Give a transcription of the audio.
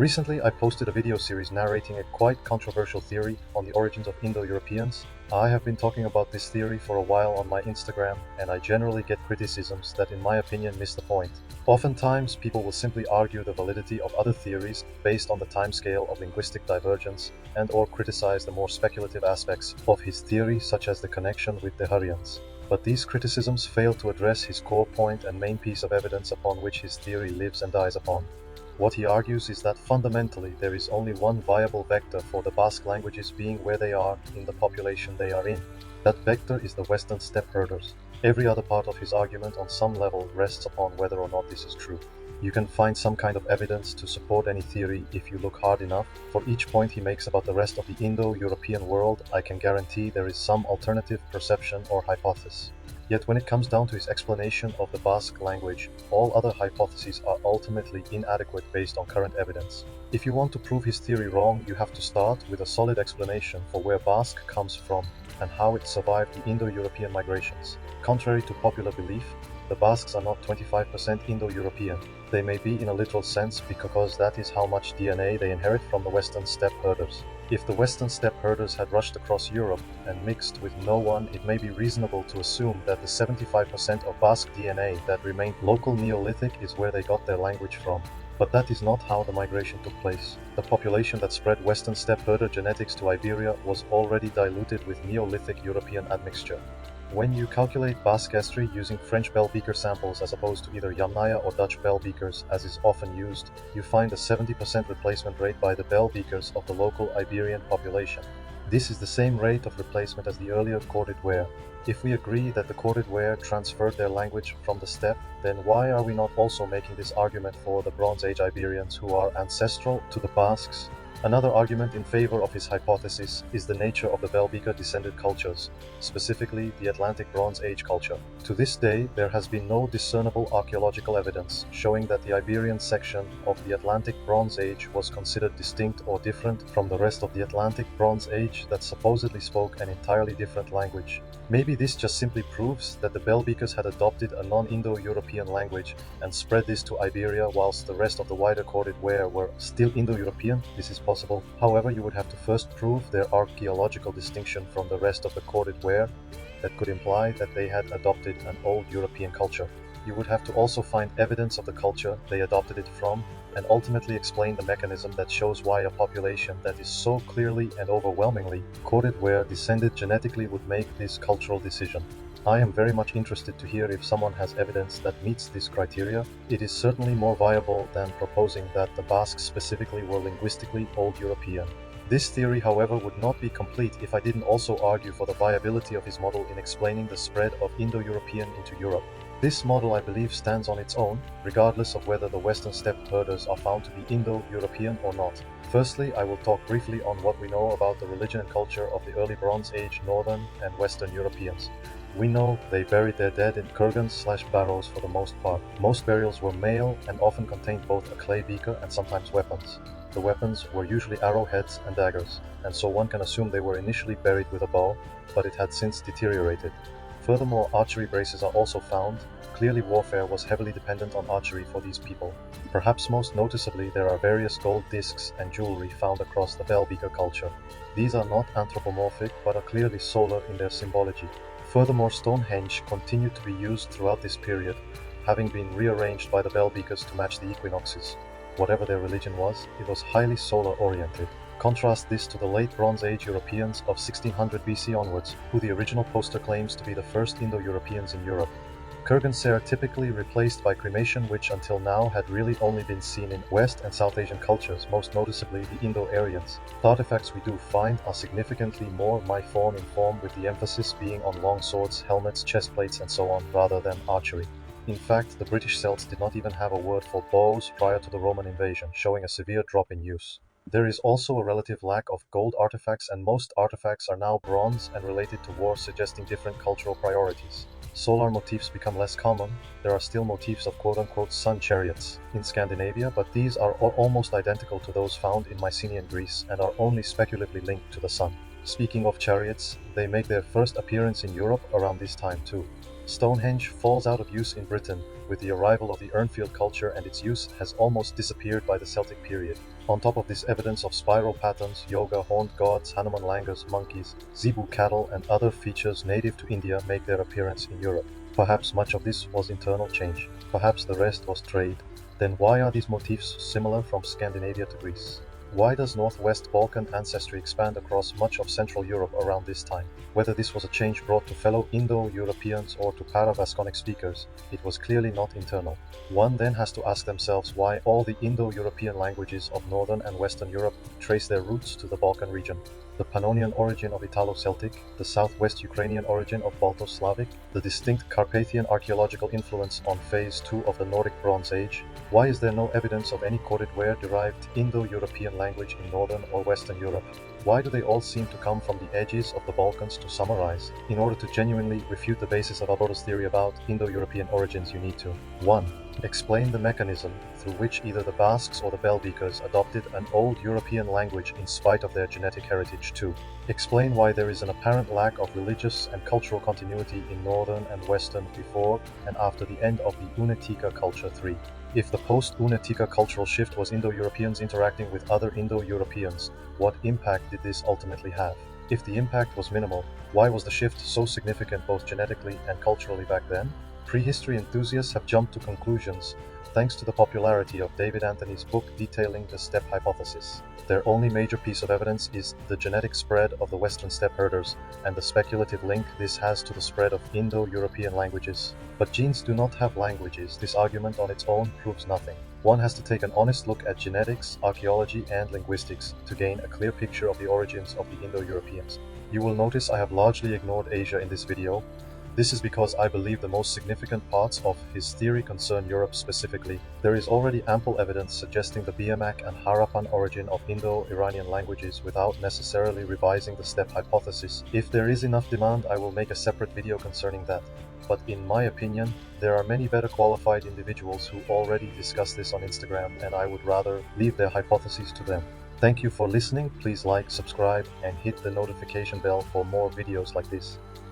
Recently, I posted a video series narrating a quite controversial theory on the origins of Indo-Europeans. I have been talking about this theory for a while on my Instagram, and I generally get criticisms that in my opinion miss the point. Oftentimes, people will simply argue the validity of other theories based on the timescale of linguistic divergence and/or criticize the more speculative aspects of his theory, such as the connection with the Hurrians. But these criticisms fail to address his core point and main piece of evidence upon which his theory lives and dies upon. What he argues is that fundamentally there is only one viable vector for the Basque languages being where they are in the population they are in. That vector is the Western steppe herders. Every other part of his argument on some level rests upon whether or not this is true. You can find some kind of evidence to support any theory if you look hard enough. For each point he makes about the rest of the Indo-European world, I can guarantee there is some alternative perception or hypothesis. Yet when it comes down to his explanation of the Basque language, all other hypotheses are ultimately inadequate based on current evidence. If you want to prove his theory wrong, you have to start with a solid explanation for where Basque comes from and how it survived the Indo-European migrations. Contrary to popular belief, the Basques are not 25% Indo-European. They may be in a literal sense because that is how much DNA they inherit from the Western steppe herders. If the Western steppe herders had rushed across Europe and mixed with no one, it may be reasonable to assume that the 75% of Basque DNA that remained local Neolithic is where they got their language from. But that is not how the migration took place. The population that spread Western steppe herder genetics to Iberia was already diluted with Neolithic European admixture. When you calculate Basque history using French bell beaker samples as opposed to either Yamnaya or Dutch bell beakers as is often used, you find a 70% replacement rate by the bell beakers of the local Iberian population. This is the same rate of replacement as the earlier corded ware. If we agree that the corded ware transferred their language from the steppe, then why are we not also making this argument for the Bronze Age Iberians who are ancestral to the Basques? Another argument in favor of his hypothesis is the nature of the bell beaker descended cultures, specifically the Atlantic Bronze Age culture. To this day, there has been no discernible archaeological evidence showing that the Iberian section of the Atlantic Bronze Age was considered distinct or different from the rest of the Atlantic Bronze Age that supposedly spoke an entirely different language. Maybe this just simply proves that the bell beakers had adopted a non-Indo-European language and spread this to Iberia whilst the rest of the wider corded ware were still Indo-European. This is possible. However, you would have to first prove their archaeological distinction from the rest of the corded ware that could imply that they had adopted an old European culture. You would have to also find evidence of the culture they adopted it from and ultimately explain the mechanism that shows why a population that is so clearly and overwhelmingly corded ware descended genetically would make this cultural decision. I am very much interested to hear if someone has evidence that meets this criteria. It is certainly more viable than proposing that the Basques specifically were linguistically Old European. This theory, however, would not be complete if I didn't also argue for the viability of his model in explaining the spread of Indo-European into Europe. This model, I believe, stands on its own, regardless of whether the Western steppe herders are found to be Indo-European or not. Firstly, I will talk briefly on what we know about the religion and culture of the early Bronze Age Northern and Western Europeans. We know they buried their dead in kurgans/barrows for the most part. Most burials were male and often contained both a clay beaker and sometimes weapons. The weapons were usually arrowheads and daggers, and so one can assume they were initially buried with a bow, but it had since deteriorated. Furthermore, archery braces are also found. Clearly, warfare was heavily dependent on archery for these people. Perhaps most noticeably, there are various gold discs and jewelry found across the bell beaker culture. These are not anthropomorphic, but are clearly solar in their symbology. Furthermore, Stonehenge continued to be used throughout this period, having been rearranged by the bell beakers to match the equinoxes. Whatever their religion was, it was highly solar-oriented. Contrast this to the late Bronze Age Europeans of 1600 BC onwards, who the original poster claims to be the first Indo-Europeans in Europe. Kurgans are typically replaced by cremation, which until now had really only been seen in West and South Asian cultures, most noticeably the Indo-Aryans. The artifacts we do find are significantly more myform in form, with the emphasis being on long swords, helmets, chest plates and so on, rather than archery. In fact, the British Celts did not even have a word for bows prior to the Roman invasion, showing a severe drop in use. There is also a relative lack of gold artifacts, and most artifacts are now bronze and related to war, suggesting different cultural priorities. Solar motifs become less common. There are still motifs of quote-unquote sun chariots in Scandinavia, but these are almost identical to those found in Mycenaean Greece and are only speculatively linked to the sun. Speaking of chariots, they make their first appearance in Europe around this time too. Stonehenge falls out of use in Britain with the arrival of the Urnfield culture, and its use has almost disappeared by the Celtic period. On top of this evidence of spiral patterns, yoga, horned gods, Hanuman langurs, monkeys, zebu cattle, and other features native to India make their appearance in Europe. Perhaps much of this was internal change. Perhaps the rest was trade. Then why are these motifs similar from Scandinavia to Greece? Why does Northwest Balkan ancestry expand across much of Central Europe around this time? Whether this was a change brought to fellow Indo-Europeans or to Para-Vasconic speakers, it was clearly not internal. One then has to ask themselves why all the Indo-European languages of Northern and Western Europe trace their roots to the Balkan region. The Pannonian origin of Italo-Celtic, the southwest Ukrainian origin of Balto-Slavic, the distinct Carpathian archaeological influence on Phase II of the Nordic Bronze Age. Why is there no evidence of any coded ware-derived Indo-European language in Northern or Western Europe? Why do they all seem to come from the edges of the Balkans to summarize? In order to genuinely refute the basis of Alberto's theory about Indo-European origins, you need to 1. Explain the mechanism through which either the Basques or the Belgiques adopted an old European language in spite of their genetic heritage. 2. Explain why there is an apparent lack of religious and cultural continuity in Northern and Western before and after the end of the Unetika culture. 3. If the post-Unetika cultural shift was Indo-Europeans interacting with other Indo-Europeans, what impact did this ultimately have? If the impact was minimal, why was the shift so significant both genetically and culturally back then? Prehistory enthusiasts have jumped to conclusions thanks to the popularity of David Anthony's book detailing the steppe hypothesis. Their only major piece of evidence is the genetic spread of the Western steppe herders and the speculative link this has to the spread of Indo-European languages. But genes do not have languages. This argument on its own proves nothing. One has to take an honest look at genetics, archaeology, and linguistics to gain a clear picture of the origins of the Indo-Europeans. You will notice I have largely ignored Asia in this video. This is because I believe the most significant parts of his theory concern Europe specifically. There is already ample evidence suggesting the Biamak and Harappan origin of Indo-Iranian languages without necessarily revising the steppe hypothesis. If there is enough demand, I will make a separate video concerning that. But in my opinion, there are many better qualified individuals who already discuss this on Instagram, and I would rather leave their hypotheses to them. Thank you for listening. Please like, subscribe, and hit the notification bell for more videos like this.